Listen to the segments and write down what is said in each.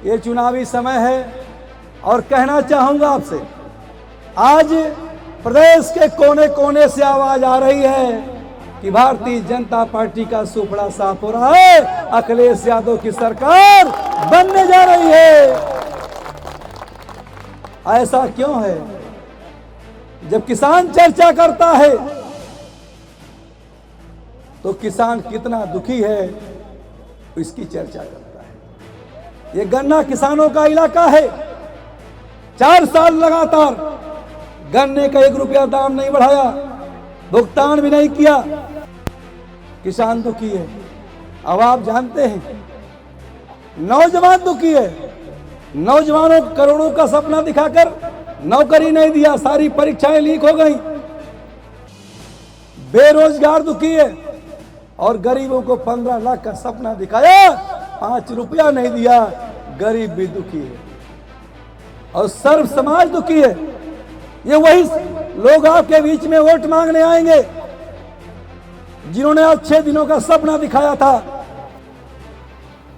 ये चुनावी समय है और कहना चाहूंगा आपसे, आज प्रदेश के कोने कोने से आवाज आ रही है कि भारतीय जनता पार्टी का सुपड़ा साफ हो रहा है, अखिलेश यादव की सरकार बनने जा रही है। ऐसा क्यों है? जब किसान चर्चा करता है तो किसान कितना दुखी है इसकी चर्चा करता है। ये गन्ना किसानों का इलाका है। 4 साल लगातार गन्ने का 1 रुपया दाम नहीं बढ़ाया, भुगतान भी नहीं किया, किसान दुखी है। अब आप जानते हैं नौजवान दुखी है। नौजवानों को करोड़ों का सपना दिखाकर नौकरी नहीं दिया, सारी परीक्षाएं लीक हो गई। बेरोजगार दुखी है और गरीबों को 15 लाख का सपना दिखाया, 5 रुपया नहीं दिया, गरीब भी दुखी है और सर्व समाज दुखी है। ये वही लोग आपके बीच में वोट मांगने आएंगे जिन्होंने अच्छे दिनों का सपना दिखाया था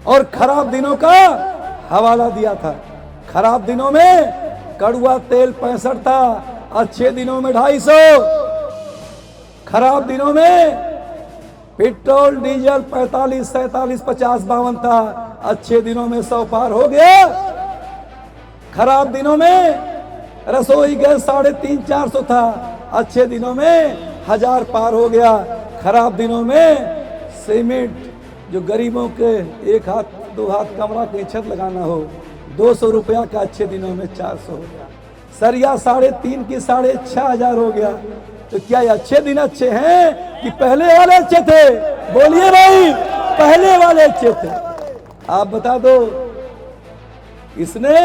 और खराब दिनों का हवाला दिया था। खराब दिनों में कड़वा तेल 65 था, अच्छे दिनों में 250। खराब दिनों में पेट्रोल डीजल 45, 47, 50, 52 था, अच्छे दिनों में 100 पार हो गया। खराब दिनों में रसोई गैस 350, 400 था, अच्छे दिनों में 1000 पार हो गया। खराब दिनों में सीमेंट जो गरीबों के 1 हाथ 2 हाथ कमरा की छत लगाना हो 200 रुपया का, अच्छे दिनों में 400 हो गया। सरिया 3.5 की 6,500 हो गया। तो क्या ये अच्छे दिन अच्छे हैं कि पहले वाले अच्छे थे? बोलिए भाई, पहले वाले अच्छे थे। आप बता दो, इसने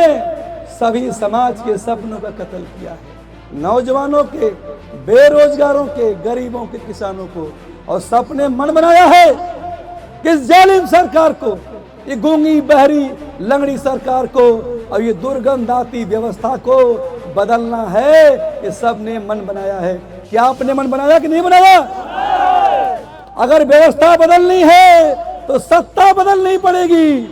सभी समाज के सपनों का कत्ल किया है, नौजवानों के, बेरोजगारों के, गरीबों के, किसानों को, और सपने मन बनाया है किस जालिम सरकार को, ये गूंगी बहरी लंगड़ी सरकार को और ये दुर्गंध आती व्यवस्था को बदलना है। ये सब ने मन बनाया है। क्या आपने मन बनाया कि नहीं बनाया? अगर व्यवस्था बदलनी है तो सत्ता बदलनी पड़ेगी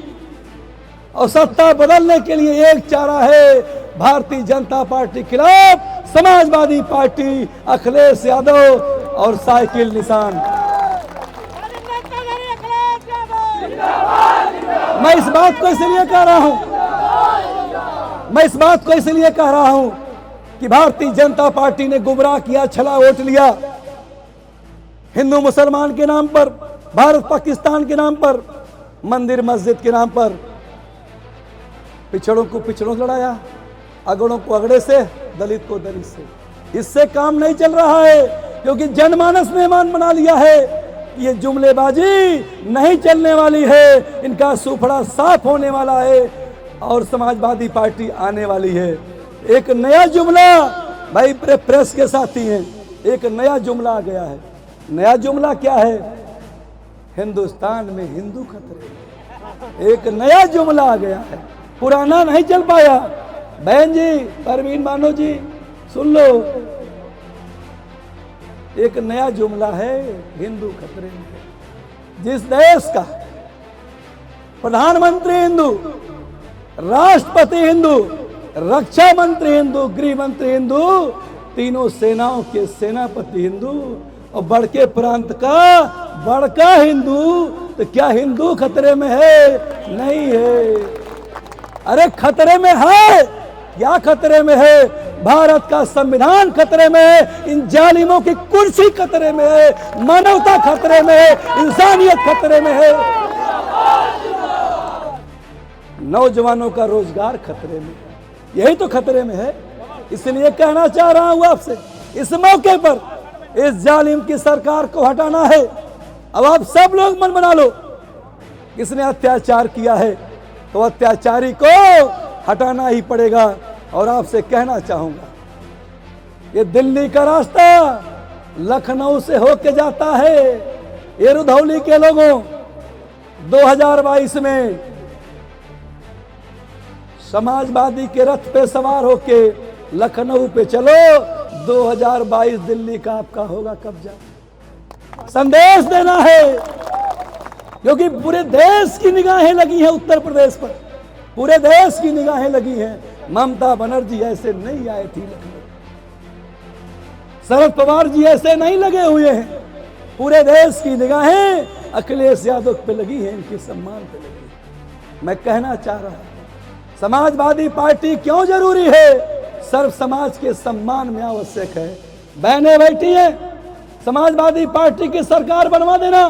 और सत्ता बदलने के लिए एक चारा है, भारतीय जनता पार्टी के खिलाफ समाजवादी पार्टी, अखिलेश यादव और साइकिल निशान। मैं इस बात को इसलिए कह रहा हूं, कि भारतीय जनता पार्टी ने गुमराह किया, छला वोट लिया, हिंदू मुसलमान के नाम पर, भारत पाकिस्तान के नाम पर, मंदिर मस्जिद के नाम पर, पिछड़ों को पिछड़ों लड़ाया, अगड़ों को अगड़े से, दलित को दलित से। इससे काम नहीं चल रहा है क्योंकि जनमानस ने मान बना लिया है। ये जुमलेबाजी नहीं चलने वाली है, इनका सुफड़ा साफ होने वाला है और समाजवादी पार्टी आने वाली है। एक नया जुमला, भाई प्रेस के साथी हैं, एक नया जुमला आ गया है। नया जुमला क्या है? हिंदुस्तान में हिंदू खतरे। एक नया जुमला आ गया है, पुराना नहीं चल पाया। बहन जी, परवीन मानो जी, सुन लो, एक नया जुमला है, हिंदू खतरे में है। जिस देश का प्रधानमंत्री हिंदू, राष्ट्रपति हिंदू, रक्षा मंत्री हिंदू, गृह मंत्री हिंदू, तीनों सेनाओं के सेनापति हिंदू और बड़के प्रांत का बड़का हिंदू, तो क्या हिंदू खतरे में है? नहीं है। अरे खतरे में है। क्या खतरे में है? भारत का संविधान खतरे में है, इन जालिमों की कुर्सी खतरे में है, मानवता खतरे में है, इंसानियत खतरे में है, नौजवानों का रोजगार खतरे में है। यही तो खतरे में है। इसलिए कहना चाह रहा हूं आपसे, इस मौके पर इस जालिम की सरकार को हटाना है। अब आप सब लोग मन बना लो, किसने अत्याचार किया है तो अत्याचारी को हटाना ही पड़ेगा। और आपसे कहना चाहूंगा, ये दिल्ली का रास्ता लखनऊ से होके जाता है। ये रुधौली के लोगों, 2022 में समाजवादी के रथ पे सवार होके लखनऊ पे चलो, 2022 दिल्ली का आपका होगा कब्जा। संदेश देना है क्योंकि पूरे देश की निगाहें लगी हैं उत्तर प्रदेश पर। पूरे देश की निगाहें लगी हैं। ममता बनर्जी ऐसे नहीं आए थी लखनऊ, शरद पवार जी ऐसे नहीं लगे हुए हैं। पूरे देश की निगाहें अखिलेश यादव पे लगी हैं, इनके सम्मान पे लगी है। मैं कहना चाह रहा हूं, समाजवादी पार्टी क्यों जरूरी है? सर्व समाज के सम्मान में आवश्यक है। बहनें बैठी हैं, समाजवादी पार्टी की सरकार बनवा देना।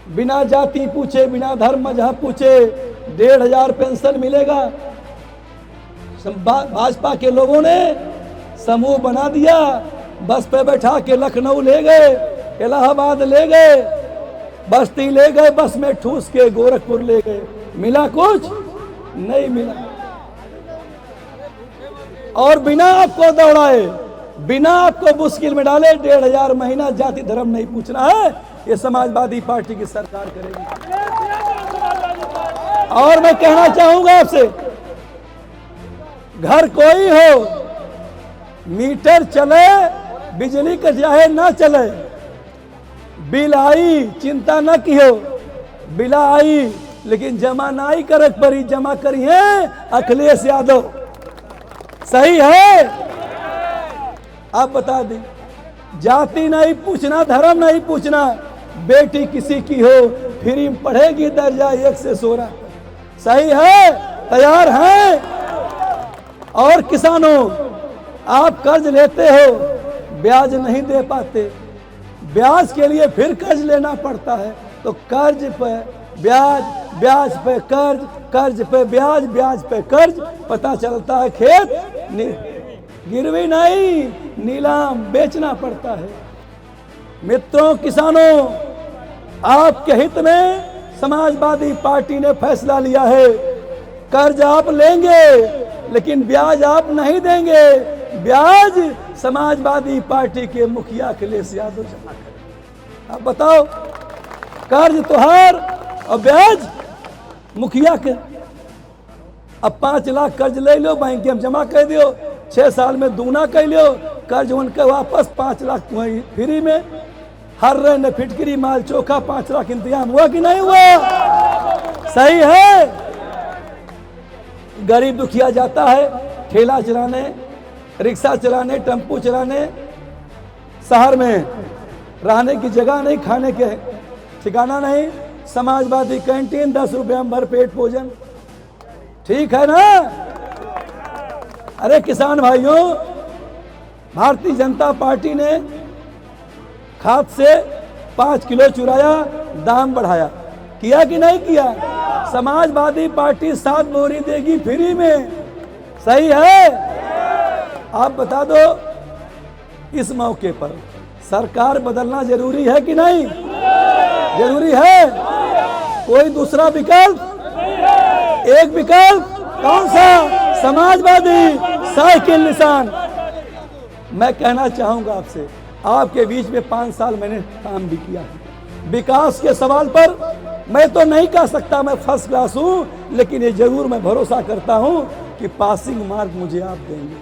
बिना जाति पूछे, बिना धर्म मजहब पूछे 1,500 पेंशन मिलेगा। भाजपा के लोगों ने समूह बना दिया, बस पे बैठा के लखनऊ ले गए, इलाहाबाद ले गए, बस्ती ले गए, बस में ठूस के गोरखपुर ले गए। मिला कुछ नहीं मिला। और बिना आपको दौड़ाए, बिना आपको मुश्किल में डाले 1,500 महीना जाति धर्म नहीं पूछना है। ये समाजवादी पार्टी की सरकार करेगी। और मैं कहना चाहूंगा आपसे, घर कोई हो, मीटर चले, बिजली का चाहे ना चले, बिल आई चिंता न कियो, बिला आई लेकिन जमा नहीं करक परी, जमा करी है अखिलेश यादव। सही है? आप बता दें, जाति नहीं पूछना, धर्म नहीं पूछना, बेटी किसी की हो फ्री में पढ़ेगी दर्जा 1 से 16। सही है? तैयार हैं? और किसानों, आप कर्ज लेते हो, ब्याज नहीं दे पाते, ब्याज के लिए फिर कर्ज लेना पड़ता है, तो कर्ज पे ब्याज, ब्याज पे कर्ज, कर्ज पे ब्याज, ब्याज पे कर्ज, पता चलता है खेत गिरवी नहीं, नीलाम बेचना पड़ता है। मित्रों, किसानों, आपके हित में समाजवादी पार्टी ने फैसला लिया है। कर्ज आप लेंगे लेकिन ब्याज आप नहीं देंगे, ब्याज समाजवादी पार्टी के मुखिया अखिलेश यादव जमा करेंगे। आप बताओ, कर्ज तुहार और ब्याज मुखिया के। अब 5 लाख कर्ज ले लो, बैंक में जमा कर दियो, 6 साल में दूना कर लियो कर्ज, उनके वापस 5 लाख तुम्हारी फ्री में। हर रहे फिटकरी माल चोखा 5 लाख इंतजाम हुआ कि नहीं हुआ? सही है? गरीब दुखिया जाता है ठेला चलाने, रिक्शा चलाने, टेम्पू चलाने, शहर में रहने की जगह नहीं, खाने के ठिकाना नहीं, समाजवादी कैंटीन 10 रुपये में भरपेट भोजन। ठीक है ना? अरे किसान भाइयों, भारतीय जनता पार्टी ने खाद से 5 किलो चुराया, दाम बढ़ाया, किया कि नहीं किया? समाजवादी पार्टी 7 बोरी देगी फ्री में। सही है? आप बता दो, इस मौके पर सरकार बदलना जरूरी है कि नहीं? जरूरी है? कोई दूसरा विकल्प? एक विकल्प कौन सा? समाजवादी, साइकिल निशान। मैं कहना चाहूंगा आपसे, आपके बीच में 5 साल मैंने काम भी किया है। विकास के सवाल पर मैं तो नहीं कह सकता मैं फर्स्ट क्लास हूं, लेकिन ये जरूर मैं भरोसा करता हूं कि पासिंग मार्क मुझे आप देंगे,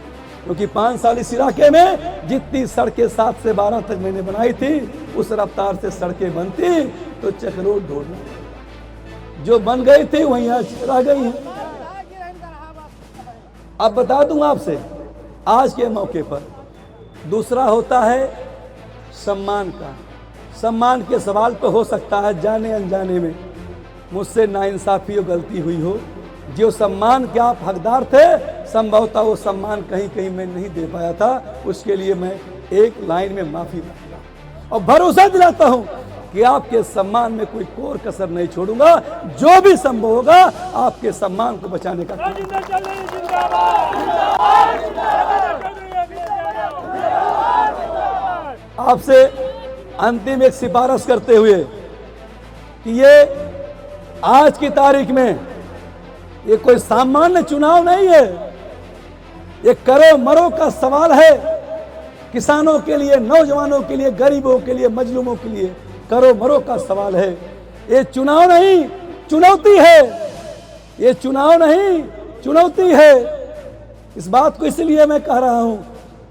क्योंकि 5 साल इस इलाके में जितनी सड़कें 7 से 12 तक मैंने बनाई थी, उस रफ्तार से सड़कें बनती तो चक्रोट ढूंढना जो बन गई थी वहीं आज रह गई है। अब बता दूं आपसे, आज के मौके पर दूसरा होता है सम्मान का। सम्मान के सवाल पर हो सकता है जाने अनजाने में मुझसे नाइंसाफी और गलती हुई हो। जो सम्मान के आप हकदार थे, संभवतः वो सम्मान कहीं कहीं मैं नहीं दे पाया था, उसके लिए मैं एक लाइन में माफी मांगता हूं और भरोसा दिलाता हूं कि आपके सम्मान में कोई कोर कसर नहीं छोड़ूंगा। जो भी संभव होगा आपके सम्मान को बचाने का आपसे अंतिम एक सिफारिश करते हुए कि ये आज की तारीख में ये कोई सामान्य चुनाव नहीं है, ये करो मरो का सवाल है। किसानों के लिए, नौजवानों के लिए, गरीबों के लिए, मजलूमों के लिए करो मरो का सवाल है। ये चुनाव नहीं, चुनौती है। ये चुनाव नहीं, चुनौती है। इस बात को इसलिए मैं कह रहा हूं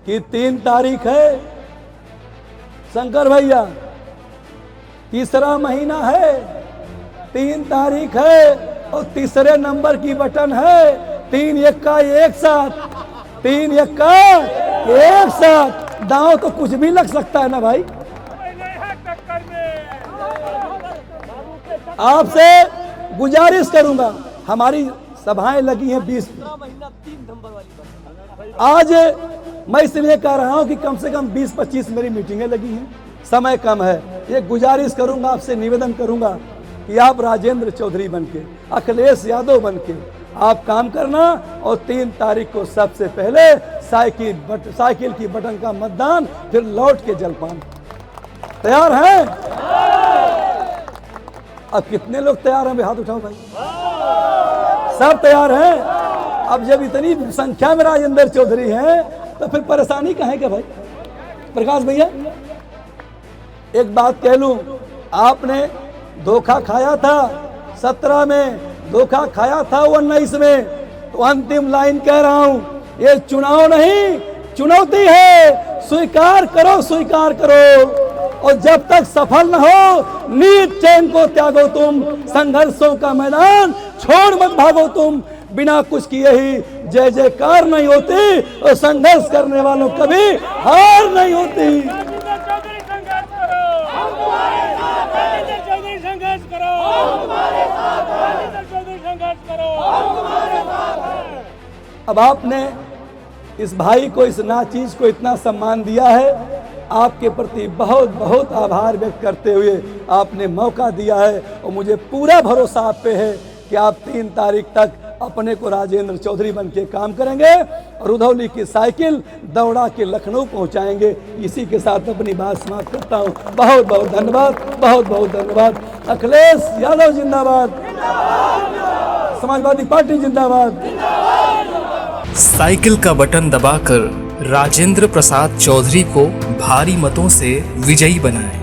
कि 3 तारीख है शंकर भैया, तीसरा महीना है, 3 तारीख है, और तीसरे नंबर की बटन है 3 1 एक साथ, 3 1 एक साथ। दांव तो कुछ भी लग सकता है ना भाई। आपसे गुजारिश करूंगा, हमारी सभाएं लगी हैं 20 आज मैं इसलिए कह रहा हूं कि कम से कम 20-25 मेरी मीटिंगें लगी हैं, समय कम है। ये गुजारिश करूंगा, आपसे निवेदन करूंगा कि आप राजेंद्र चौधरी बनके, अखिलेश यादव बनके आप काम करना और 3 तारीख को सबसे पहले साइकिल की बटन का मतदान, फिर लौट के जलपान। तैयार हैं? अब कितने लोग तैयार हैं? हाथ उठाओ भाई। सब तैयार हैं? अब जब इतनी संख्या में राजेंद्र चौधरी हैं तो फिर परेशानी कहाँ है क्या भाई? प्रकाश भैया एक बात कह लूं, आपने धोखा खाया था 17 में, धोखा खाया था 19 में, तो अंतिम लाइन कह रहा हूं, ये चुनाव नहीं चुनौती है, स्वीकार करो, स्वीकार करो। और जब तक सफल न हो नींद चैन को त्यागो तुम, संघर्षों का मैदान छोड़ मत भागो तुम। बिना कुछ किए ही जय जयकार नहीं होती और संघर्ष करने वालों कभी हार नहीं होती। अब आपने इस भाई को, इस नाचीज को इतना सम्मान दिया है, आपके प्रति बहुत बहुत आभार व्यक्त करते हुए आपने मौका दिया है और मुझे पूरा भरोसा आप पे है कि आप 3 तारीख तक अपने को राजेंद्र चौधरी बन के काम करेंगे और रुधौली की साइकिल दौड़ा के लखनऊ पहुंचाएंगे। इसी के साथ अपनी बात समाप्त करता हूं। बहुत बहुत धन्यवाद, बहुत बहुत धन्यवाद। अखिलेश यादव जिंदाबाद, समाजवादी पार्टी जिंदाबाद। साइकिल का बटन दबाकर राजेंद्र प्रसाद चौधरी को भारी मतों से विजयी बनाएं।